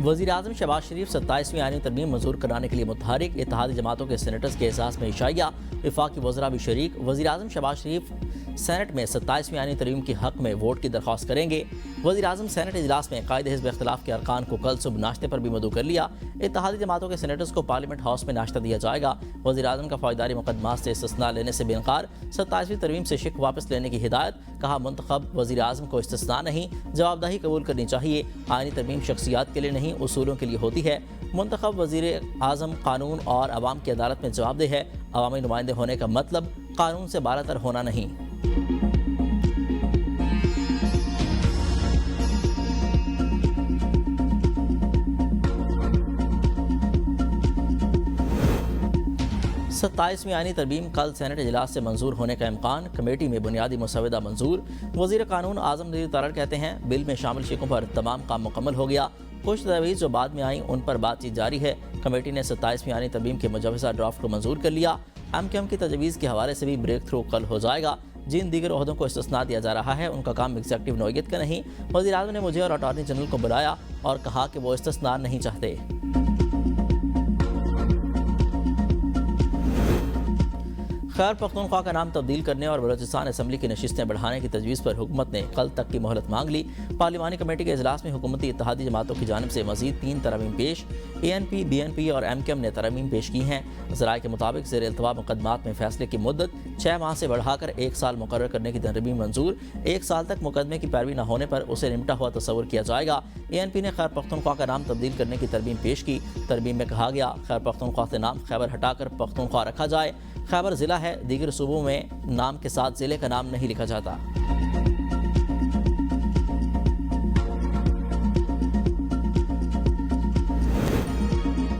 وزیر اعظم شہباز شریف 27ویں آئینی ترمیم منظور کرانے کے لیے متحرک، اتحادی جماعتوں کے سینیٹرز کے اعزاز میں عشائیہ، وفاقی وزراء بھی شریک۔ وزیر اعظم شہباز شریف سینٹ میں 27ویں آئینی ترمیم کے حق میں ووٹ کی درخواست کریں گے۔ وزیر اعظم سینٹ اجلاس میں قائد حزب اختلاف کے ارکان کو کل صبح ناشتے پر بھی مدعو کر لیا۔ اتحادی جماعتوں کے سینیٹرز کو پارلیمنٹ ہاؤس میں ناشتہ دیا جائے گا۔ وزیر اعظم کا فوجداری مقدمات سے استثناء لینے سے بے انکار، 27ویں ترمیم سے شک واپس لینے کی ہدایت، کہا منتخب وزیر اعظم کو استثناء نہیں، جواب دہی قبول کرنی چاہیے۔ آئینی ترمیم شخصیات کے لیے نہیں، اصولوں کے لیے ہوتی ہے۔ منتخب وزیر اعظم قانون اور عوام کی عدالت میں جواب دہ ہے۔ عوامی نمائندے ہونے کا مطلب قانون سے بالاتر ہونا نہیں۔ ستائیسویں آئینی ترمیم کل سینٹ اجلاس سے منظور ہونے کا امکان، کمیٹی میں بنیادی مسودہ منظور۔ وزیر قانون اعظم نذیر تارڑ کہتے ہیں بل میں شامل شقوں پر تمام کام مکمل ہو گیا، کچھ تجاویز جو بعد میں آئیں ان پر بات چیت جاری ہے۔ کمیٹی نے 27ویں آئینی ترمیم کے مجوزہ ڈرافٹ کو منظور کر لیا۔ ایم کیو ایم کی تجویز کے حوالے سے بھی بریک تھرو کل ہو جائے گا۔ جن دیگر عہدوں کو استثناء دیا جا رہا ہے ان کا کام ایگزیکٹو نوعیت کا نہیں۔ وزیر اعظم نے مجھے اور اٹارنی جنرل کو بلایا اور کہا کہ وہ استثناء نہیں چاہتے۔ خیبر پختونخوا کا نام تبدیل کرنے اور بلوچستان اسمبلی کی نشستیں بڑھانے کی تجویز پر حکومت نے کل تک کی مہلت مانگ لی۔ پارلیمانی کمیٹی کے اجلاس میں حکومتی اتحادی جماعتوں کی جانب سے مزید 3 ترامیم پیش، A N P, B N P اور ایم کیو ایم نے ترامیم پیش کی ہیں۔ ذرائع کے مطابق زیر التواء مقدمات میں فیصلے کی مدت 6 ماہ سے بڑھا کر 1 سال مقرر کرنے کی ترمیم منظور۔ 1 سال تک مقدمے کی پیروی نہ ہونے پر اسے نمٹا ہوا تصور کیا جائے گا۔ اے این پی نے خیبر پختونخوا کا نام تبدیل کرنے کی ترمیم پیش کی۔ ترمیم میں کہا گیا خیبر پختونخوا سے نام خیبر ہٹا کر پختونخوا رکھا جائے۔ خیبر ضلع ہے، دیگر صوبوں میں نام کے ساتھ ضلع کا نام نہیں لکھا جاتا۔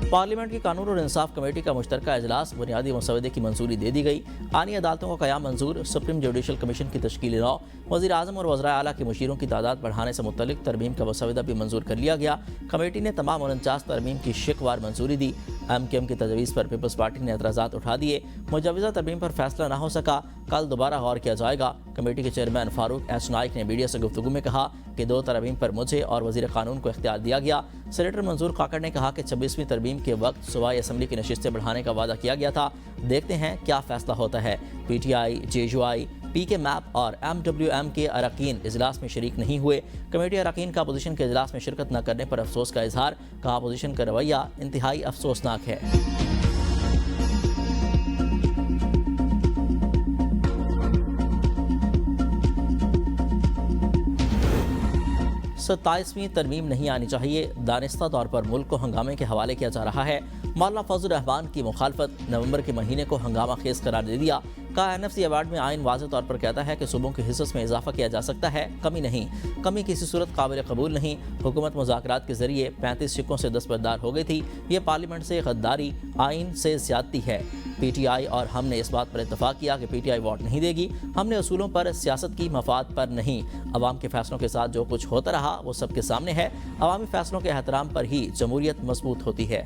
پارلیمنٹ کی قانون اور انصاف کمیٹی کا مشترکہ اجلاس، بنیادی مسودے کی منظوری دے دی گئی۔ آئینی عدالتوں کا قیام منظور، سپریم جوڈیشل کمیشن کی تشکیل نو، وزیر اعظم اور وزرائے اعلیٰ کے مشیروں کی تعداد بڑھانے سے متعلق ترمیم کا مسودہ بھی منظور کر لیا گیا۔ کمیٹی نے تمام 49 ترمیم کی شک وار منظوری دی۔ ایم کیو ایم کی تجویز پر پیپلز پارٹی نے اعتراضات اٹھا دیے۔ مجوزہ ترمیم پر فیصلہ نہ ہو سکا، کل دوبارہ غور کیا جائے گا۔ کمیٹی کے چیئرمین فاروق ایس نائک نے میڈیا سے گفتگو میں کہا کہ 2 ترمیم پر مجھے اور وزیر قانون کو اختیار دیا گیا۔ سینیٹر منظور کاکڑ نے کہا کہ 26ویں ترمیم کے وقت صوبائی اسمبلی کی نشستیں بڑھانے کا وعدہ کیا گیا تھا، دیکھتے ہیں کیا فیصلہ ہوتا ہے۔ P T I, J you آئی، پی کے میپ اور ایم ڈبلیو ایم کے اراکین اجلاس میں شریک نہیں ہوئے۔ کمیٹی اراکین کا اپوزیشن کے اجلاس میں شرکت نہ کرنے پر افسوس کا اظہار، کہا اپوزیشن کا رویہ انتہائی افسوسناک ہے۔ ستائیسویں ترمیم نہیں آنی چاہیے، دانستہ طور پر ملک کو ہنگامے کے حوالے کیا جا رہا ہے۔ مولانا فضل الرحمان کی مخالفت، نومبر کے مہینے کو ہنگامہ خیز قرار دے دیا۔ کہا این ایف سی ایوارڈ میں آئین واضح طور پر کہتا ہے کہ صوبوں کے حصص میں اضافہ کیا جا سکتا ہے، کمی نہیں۔ کمی کسی صورت قابل قبول نہیں۔ حکومت مذاکرات کے ذریعے 35 شقوں سے دستبردار ہو گئی تھی۔ یہ پارلیمنٹ سے غداری، آئین سے زیادتی ہے۔ پی ٹی آئی اور ہم نے اس بات پر اتفاق کیا کہ پی ٹی آئی ووٹ نہیں دے گی۔ ہم نے اصولوں پر، سیاست کی، مفاد پر نہیں۔ عوام کے فیصلوں کے ساتھ جو کچھ ہوتا رہا وہ سب کے سامنے ہے۔ عوامی فیصلوں کے احترام پر ہی جمہوریت مضبوط ہوتی ہے۔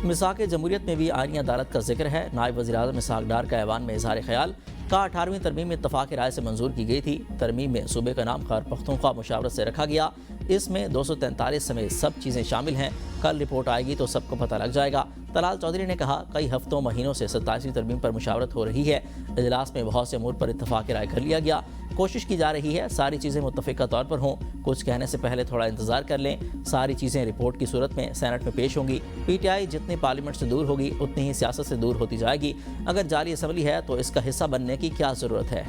مساق جمہوریت میں بھی آئینی عدالت کا ذکر ہے۔ نائب وزیر اعظم اسحاق ڈار کا ایوان میں اظہار خیال، کہا 18ویں ترمیم اتفاق رائے سے منظور کی گئی تھی۔ ترمیم میں صوبے کا نام خیبر پختونخوا مشاورت سے رکھا گیا۔ اس میں 243 سمیت سب چیزیں شامل ہیں۔ کل رپورٹ آئے گی تو سب کو پتہ لگ جائے گا۔ طلال چودھری نے کہا کئی ہفتوں مہینوں سے 27ویں ترمیم پر مشاورت ہو رہی ہے۔ اجلاس میں بہت سے امور پر اتفاق رائے کر لیا گیا۔ کوشش کی جا رہی ہے ساری چیزیں متفقہ طور پر ہوں۔ کچھ کہنے سے پہلے تھوڑا انتظار کر لیں۔ ساری چیزیں رپورٹ کی صورت میں سینٹ میں پیش ہوں گی۔ پی ٹی آئی جتنی پارلیمنٹ سے دور ہوگی اتنی ہی سیاست سے دور ہوتی جائے گی۔ اگر جعلی اسمبلی ہے تو اس کا حصہ بننے کی کیا ضرورت ہے؟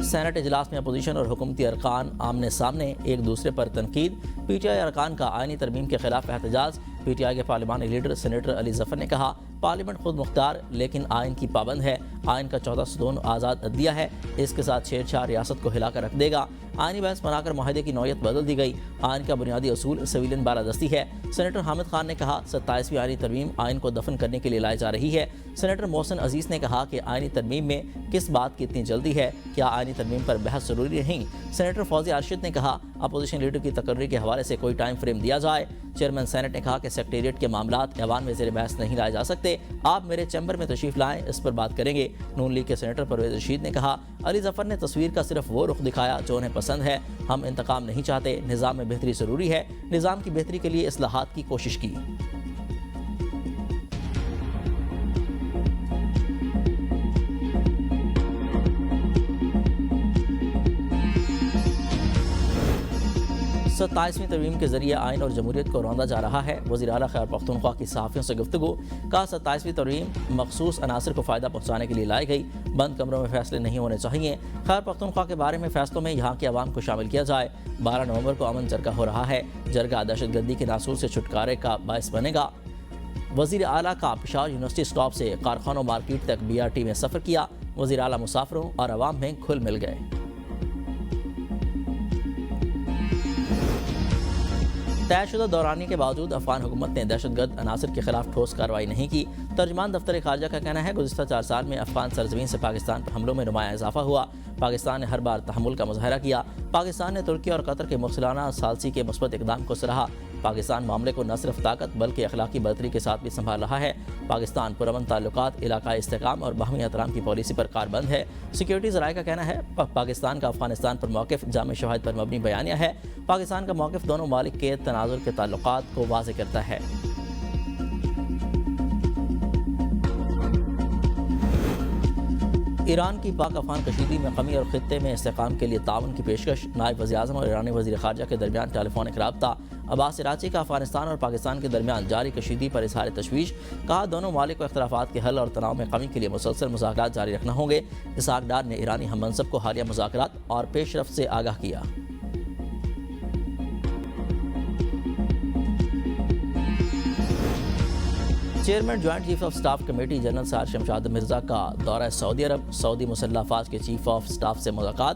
سینٹ اجلاس میں اپوزیشن اور حکومتی ارکان آمنے سامنے، ایک دوسرے پر تنقید۔ پی ٹی آئی ارکان کا آئینی ترمیم کے خلاف احتجاج۔ پی ٹی آئی کے پارلیمانی لیڈر سینیٹر علی ظفر نے کہا پارلیمنٹ خود مختار لیکن آئین کی پابند ہے. آئین کا 14 ستون آزاد عدلیہ ہے. اس کے ساتھ چھیڑ چھاڑ ریاست کو ہلا کر رکھ دے گا. آئینی بحث بنا کر معاہدے کی نوعیت بدل دی گئی. آئین کا بنیادی اصول سویلین بالادستی ہے. سینیٹر حامد خان نے کہا 27ویں آئینی ترمیم آئین کو دفن کرنے کے لیے لائی جا رہی ہے. سینیٹر محسن عزیز نے کہا کہ آئینی ترمیم میں کس بات کی اتنی جلدی ہے, کیا آئینی ترمیم پر بحث ضروری نہیں. سینیٹر فوزی ارشد نے کہا اپوزیشن لیڈر کی تقرری کے حوالے سے کوئی ٹائم فریم دیا جائے. چیئرمین سینٹ نے کہا کہ سیکریٹریٹ کے معاملات ایوان میں زیر بحث نہیں لائے جا سکتے. آپ میرے چیمبر میں تشریف لائیں, اس پر بات کریں گے. نون لیگ کے سینیٹر پرویز رشید نے کہا علی ظفر نے تصویر کا صرف وہ رخ دکھایا جو انہیں پسند ہے. ہم انتقام نہیں چاہتے, نظام میں بہتری ضروری ہے. نظام کی بہتری کے لیے اصلاحات کی کوشش کی. ستائیسویں ترمیم کے ذریعے آئین اور جمہوریت کو روندا جا رہا ہے. وزیر اعلیٰ خیبر پختونخوا کی صحافیوں سے گفتگو. کہا 27ویں ترمیم مخصوص عناصر کو فائدہ پہنچانے کے لیے لائی گئی. بند کمروں میں فیصلے نہیں ہونے چاہیے. خیبر پختونخوا کے بارے میں فیصلوں میں یہاں کے عوام کو شامل کیا جائے. 12 نومبر کو امن جرگہ ہو رہا ہے. جرگہ دہشت گردی کے ناسور سے چھٹکارے کا باعث بنے گا. وزیر اعلیٰ کا پشاور یونیورسٹی سٹاپ سے کارخانوں مارکیٹ تک BRT میں سفر کیا. وزیر اعلیٰ مسافروں اور عوام میں گھل مل گئے. طے شدہ دورانی کے باوجود افغان حکومت نے دہشت گرد عناصر کے خلاف ٹھوس کارروائی نہیں کی. ترجمان دفتر خارجہ کا کہنا ہے گزشتہ 4 سال میں افغان سرزمین سے پاکستان پر حملوں میں نمایاں اضافہ ہوا. پاکستان نے ہر بار تحمل کا مظاہرہ کیا. پاکستان نے ترکی اور قطر کے مخصلانہ ثالثی کے مثبت اقدام کو سراہا. پاکستان معاملے کو نہ صرف طاقت بلکہ اخلاقی برتری کے ساتھ بھی سنبھال رہا ہے. پاکستان پرامن تعلقات, علاقائی استحکام اور باہمی احترام کی پالیسی پر کاربند ہے. سیکیورٹی ذرائع کا کہنا ہے پاکستان کا افغانستان پر موقف جامع شواہد پر مبنی بیانیہ ہے. پاکستان کا موقف دونوں ممالک کے تناظر کے تعلقات کو واضح کرتا ہے. ایران کی پاک افغان کشیدگی میں کمی اور خطے میں استحکام کے لیے تعاون کی پیشکش. نائب وزیر اعظم اور ایرانی وزیر خارجہ کے درمیان ٹیلی فونک رابطہ. عباس اراچی کا افغانستان اور پاکستان کے درمیان جاری کشیدگی پر اظہار تشویش. کہا دونوں ممالک کو اختلافات کے حل اور تناؤ میں کمی کے لیے مسلسل مذاکرات جاری رکھنا ہوں گے. اسحاق ڈار نے ایرانی ہم منصب کو حالیہ مذاکرات اور پیش رفت سے آگاہ کیا. Chairman joint chief of staff committee general سار شمشاد مرزا کا دورہ سعودی عرب. سعودی مسلح افواج کے چیف آف سٹاف سے ملاقات.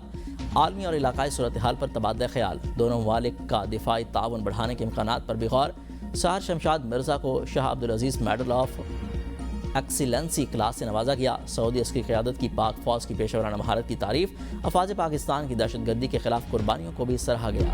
عالمی اور علاقائی صورتحال پر تبادلہ خیال. دونوں ممالک کا دفاعی تعاون بڑھانے کے امکانات پر بھی غور. سار شمشاد مرزا کو Shah Abdulaziz medal of excellency class سے نوازا گیا. سعودی عسکری قیادت کی پاک فوج کی پیشہ ورانہ مہارت کی تعریف. افواج پاکستان کی دہشت گردی کے خلاف قربانیوں کو بھی سراہا گیا.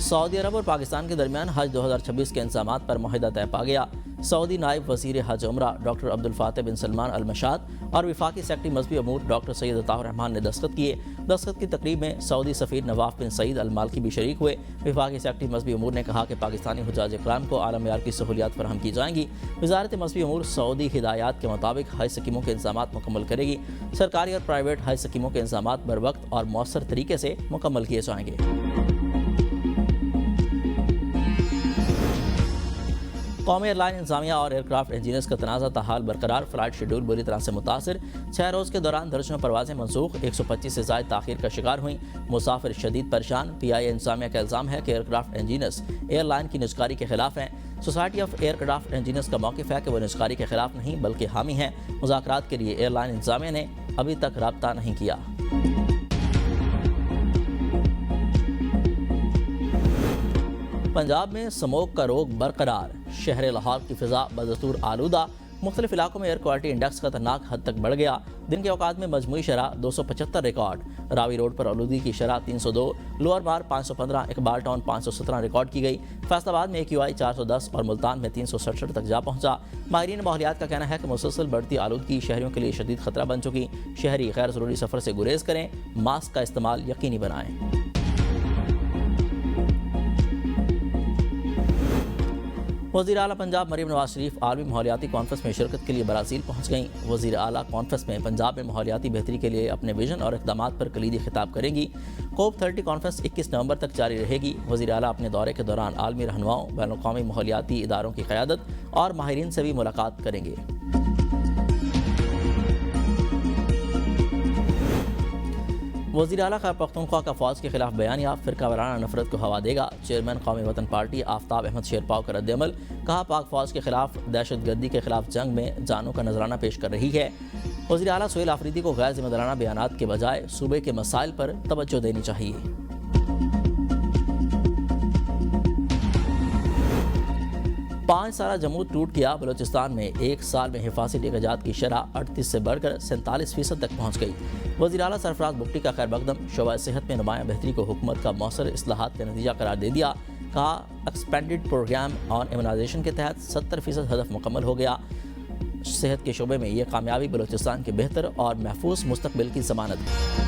سعودی عرب اور پاکستان کے درمیان حج 2026 کے انتظامات پر معاہدہ طے پا گیا. سعودی نائب وزیر حج عمرہ ڈاکٹر عبدالفاتح بن سلمان المشاد اور وفاقی سیکرٹری مذہبی امور ڈاکٹر سید عطاء الرحمان نے دستخط کیے. دستخط کی تقریب میں سعودی سفیر نواف بن سعید المالکی بھی شریک ہوئے. وفاقی سیکرٹری مذہبی امور نے کہا کہ پاکستانی حجاج اکرام کو اعلیٰ معیار کی سہولیات فراہم کی جائیں گی. وزارت مذہبی امور سعودی ہدایات کے مطابق حج سکیموں کے انتظامات مکمل کرے گی. سرکاری اور پرائیویٹ حج سکیموں کے انتظامات بر وقت اور مؤثر طریقے سے مکمل کیے جائیں گے. قومی ایئر لائن انتظامیہ اور ایئرکرافٹ انجینئرز کا تنازع تاحال برقرار. فلائٹ شیڈول بری طرح سے متاثر. 6 روز کے دوران درجنوں پروازیں منسوخ. 125 سے زائد تاخیر کا شکار ہوئیں. مسافر شدید پریشان. PI انتظامیہ کا الزام ہے کہ ایئرکرافٹ انجینئرز ایئر لائن کی نجکاری کے خلاف ہیں. سوسائٹی آف ایئرکرافٹ انجینئرز کا موقف ہے کہ وہ نجکاری کے خلاف نہیں بلکہ حامی ہیں. مذاکرات کے لیے ایئر لائن انتظامیہ نے ابھی تک رابطہ نہیں کیا. پنجاب میں سموگ کا روگ برقرار. شہر لاہور کی فضا بدستور آلودہ. مختلف علاقوں میں ایئر کوالٹی انڈیکس خطرناک حد تک بڑھ گیا. دن کے اوقات میں مجموعی شرح 275 ریکارڈ. راوی روڈ پر آلودگی کی شرح 302, لوور بار 515, اقبال ٹاؤن 517 ریکارڈ کی گئی. فیصل آباد میں AQI 410 اور ملتان میں 367 تک جا پہنچا. ماہرین ماحولیات کا کہنا ہے کہ مسلسل بڑھتی آلودگی شہریوں کے لیے شدید خطرہ بن چکی. شہری غیر ضروری سفر سے گریز کریں. ماسک کا استعمال یقینی بنائیں. وزیر اعلیٰ پنجاب مریم نواز شریف عالمی ماحولیاتی کانفرنس میں شرکت کے لیے برازیل پہنچ گئیں. وزیر اعلیٰ کانفرنس میں پنجاب میں ماحولیاتی بہتری کے لیے اپنے ویژن اور اقدامات پر کلیدی خطاب کریں گی. COP30 کانفرنس 21 نومبر تک جاری رہے گی. وزیر اعلیٰ اپنے دورے کے دوران عالمی رہنماؤں, بین الاقوامی ماحولیاتی اداروں کی قیادت اور ماہرین سے بھی ملاقات کریں گے. وزیر اعلیٰ خیبر پختونخوا کا فوج کے خلاف بیانیہ فرقہ وارانہ نفرت کو ہوا دے گا. چیئرمین قومی وطن پارٹی آفتاب احمد شیرپاؤ کا رد عمل. کہا پاک فوج کے خلاف دہشت گردی کے خلاف جنگ میں جانوں کا نذرانہ پیش کر رہی ہے. وزیر اعلیٰ سہیل آفریدی کو غیر ذمہ دارانہ بیانات کے بجائے صوبے کے مسائل پر توجہ دینی چاہیے. 5 سالہ جمود ٹوٹ گیا. بلوچستان میں ایک سال میں حفاظتی ٹیکہ جات کی شرح 38 سے بڑھ کر 47% تک پہنچ گئی. وزیر اعلیٰ سرفراز بگٹی کا خیر مقدم. شعبہ صحت میں نمایاں بہتری کو حکومت کا مؤثر اصلاحات کا نتیجہ قرار دے دیا. کہا ایکسپینڈڈ پروگرام آن امیونائزیشن کے تحت 70% ہدف مکمل ہو گیا. صحت کے شعبے میں یہ کامیابی بلوچستان کے بہتر اور محفوظ مستقبل کی ضمانت ہے.